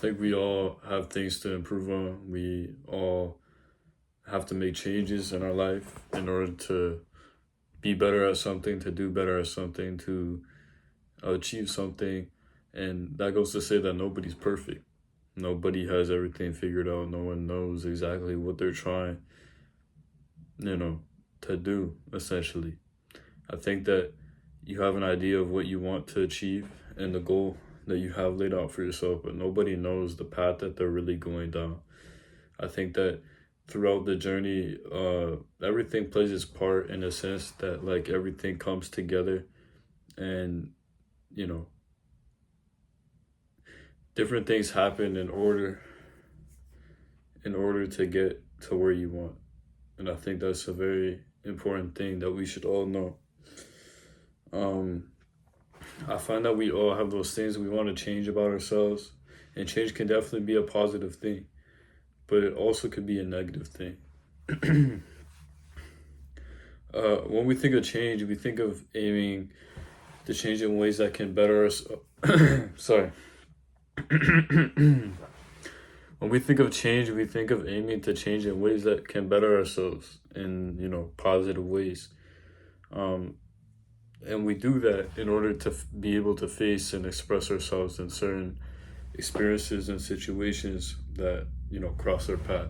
think we all have things to improve on. We all have to make changes in our life in order to be better at something, to do better at something, to achieve something. And that goes to say that nobody's perfect. Nobody has everything figured out. No one knows exactly what they're trying, you know, to do, essentially. I think that you have an idea of what you want to achieve and the goal that you have laid out for yourself, but nobody knows the path that they're really going down. I think that throughout the journey, everything plays its part in a sense that like everything comes together and, you know, different things happen in order to get to where you want. And I think that's a very important thing that we should all know. I find that we all have those things we want to change about ourselves, and change can definitely be a positive thing, but it also could be a negative thing. When we think of change, we think of aiming to change in ways that can better us. Sorry. When we think of change, we think of aiming to change in ways that can better ourselves in, positive ways. And we do that in order to be able to face and express ourselves in certain experiences and situations that, cross our path.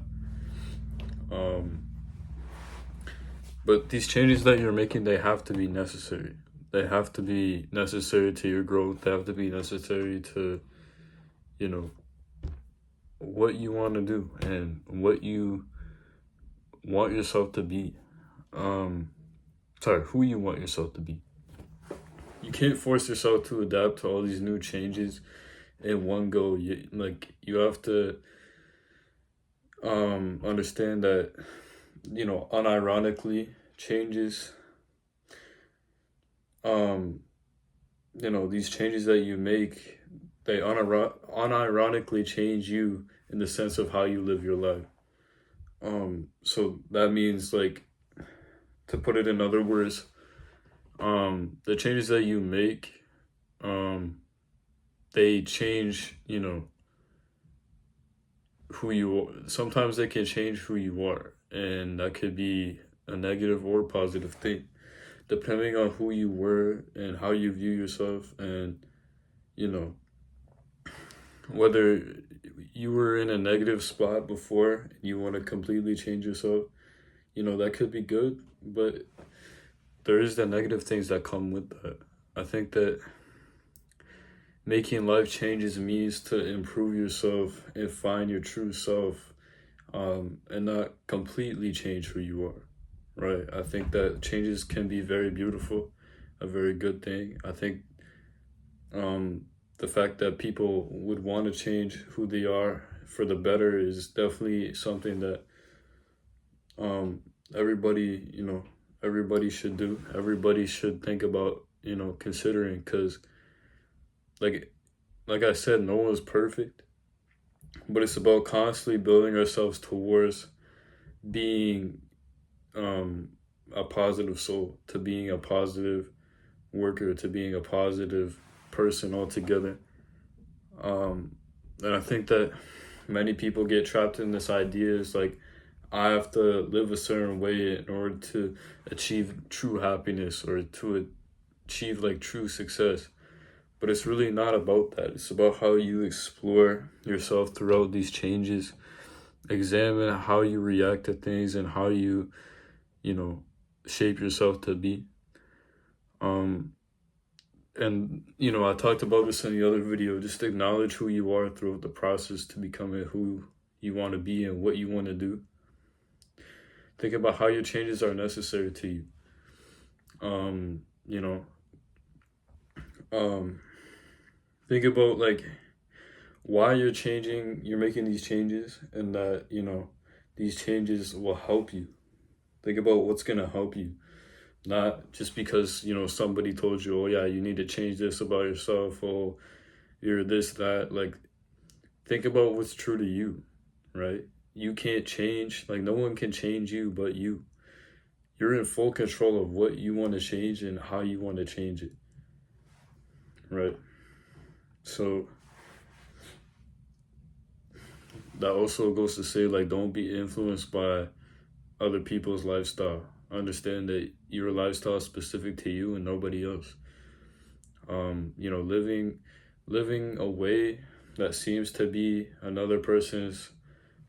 But these changes that you're making, they have to be necessary. They have to be necessary to your growth. They have to be necessary to, what you want to do and what you want yourself to be. Who you want yourself to be. You can't force yourself to adapt to all these new changes in one go. You have to understand that, unironically changes, these changes that you make, they unironically change you in the sense of how you live your life. So that means, like, to put it in other words, the changes that you make, they change, who you are. Sometimes they can change who you are, and that could be a negative or positive thing, depending on who you were and how you view yourself, and, whether you were in a negative spot before and you want to completely change yourself, that could be good, but there is the negative things that come with that. I think that making life changes means to improve yourself and find your true self, and not completely change who you are, right? I think that changes can be very beautiful, a very good thing. I think the fact that people would want to change who they are for the better is definitely something that everybody should do. Everybody should think about, considering, because like I said, no one's perfect, but it's about constantly building ourselves towards being a positive soul, to being a positive worker, to being a positive person altogether. And I think that many people get trapped in this idea, is like, I have to live a certain way in order to achieve true happiness or to achieve like true success. But it's really not about that. It's about how you explore yourself throughout these changes, examine how you react to things and how you, shape yourself to be. And, I talked about this in the other video. Just acknowledge who you are throughout the process to becoming who you want to be and what you want to do. Think about how your changes are necessary to you. Think about, like, why you're making these changes, and that, these changes will help you. Think about what's going to help you. Not just because, somebody told you, oh yeah, you need to change this about yourself, or you're this, that. Like, think about what's true to you, right? You can't change, like, no one can change you but you. You're in full control of what you want to change and how you want to change it, right? So that also goes to say, like, don't be influenced by other people's lifestyle. Understand that your lifestyle is specific to you and nobody else. You know, living a way that seems to be another person's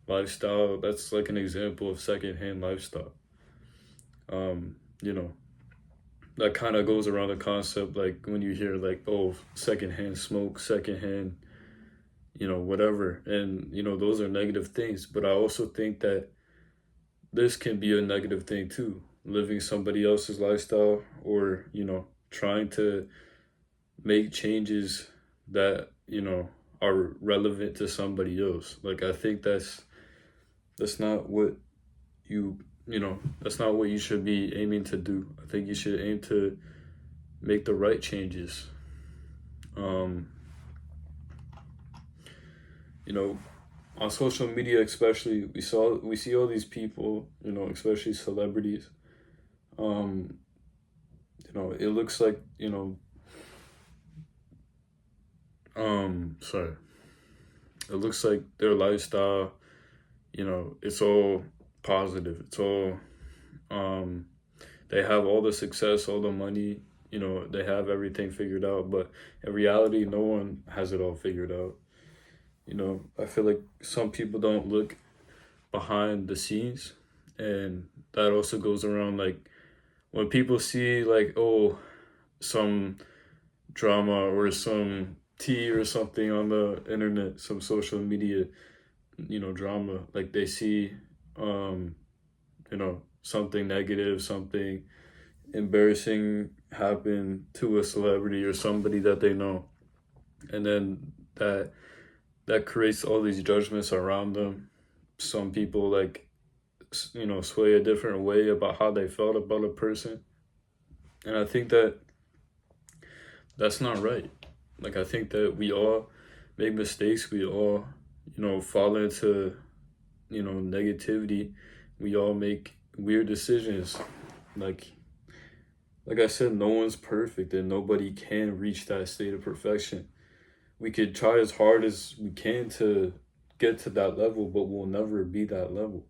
lifestyle, that's like an example of secondhand lifestyle. You know, that kind of goes around the concept, like when you hear like, oh, secondhand smoke, secondhand, you know, whatever. And, you know, those are negative things. But I also think that this can be a negative thing too. Living somebody else's lifestyle, or, you know, trying to make changes that, you know, are relevant to somebody else. Like, I think that's not what you know, that's not what you should be aiming to do. I think you should aim to make the right changes. You know, on social media especially, we see all these people, you know, especially celebrities. You know, it looks like, you know, sorry. It looks like their lifestyle, you know, it's all positive. It's all they have all the success, all the money, you know, they have everything figured out, but in reality, no one has it all figured out. You know, I feel like some people don't look behind the scenes, and that also goes around, like, when people see, like, oh, some drama or some tea or something on the internet, some social media, you know, drama, like they see, you know, something negative, something embarrassing happen to a celebrity or somebody that they know, and then that creates all these judgments around them. Some people, like, you know, sway a different way about how they felt about a person, and I think that that's not right. Like, I think that we all make mistakes. We all, you know, fall into, you know, negativity. We all make weird decisions. Like I said, no one's perfect and nobody can reach that state of perfection. We could try as hard as we can to get to that level, but we'll never be that level.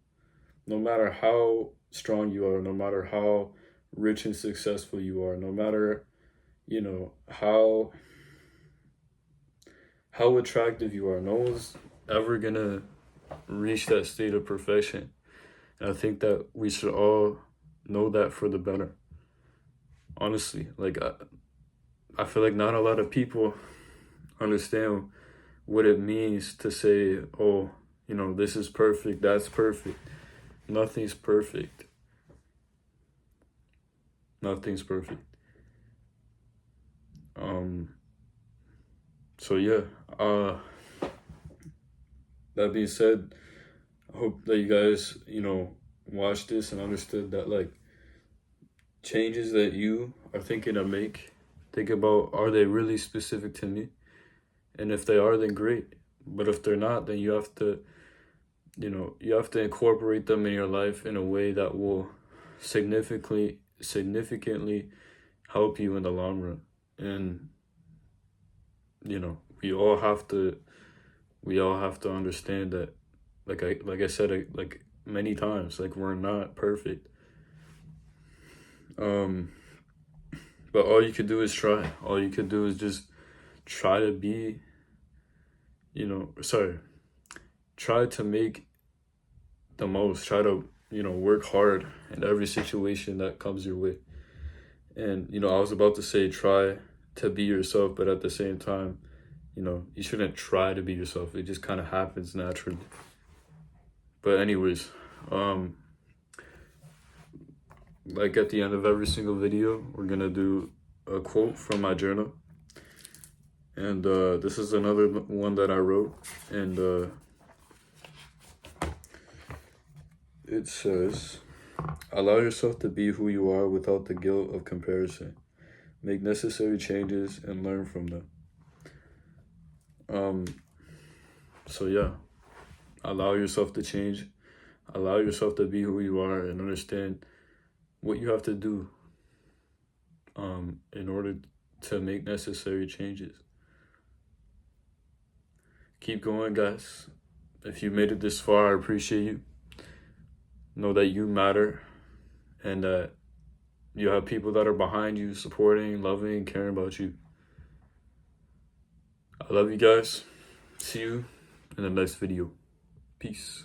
No matter how strong you are, no matter how rich and successful you are, no matter, you know, how attractive you are, no one's ever gonna reach that state of perfection. And I think that we should all know that for the better. Honestly, like, I feel like not a lot of people understand what it means to say, oh, you know, this is perfect, that's perfect. Nothing's perfect. Nothing's perfect. So yeah, that being said, I hope that you guys, you know, watched this and understood that, like, changes that you are thinking to make, think about, are they really specific to me? And if they are, then great. But if they're not, then you have to, you know, you have to incorporate them in your life in a way that will significantly help you in the long run. And, you know, we all have to understand that, like I said, like, many times, like, we're not perfect. But all you could do is try. All you could do is just try to be, you know, try to make the most. Try to, you know, work hard in every situation that comes your way. And, you know, I was about to say try to be yourself, but at the same time, you know, you shouldn't try to be yourself. It just kind of happens naturally. But anyways, like, at the end of every single video, we're gonna do a quote from my journal. And this is another one that I wrote. And it says, allow yourself to be who you are without the guilt of comparison. Make necessary changes and learn from them. So yeah, allow yourself to change. Allow yourself to be who you are and understand what you have to do in order to make necessary changes. Keep going, guys. If you made it this far, I appreciate you. Know that you matter and that you have people that are behind you, supporting, loving, caring about you. I love you guys. See you in the next video. Peace.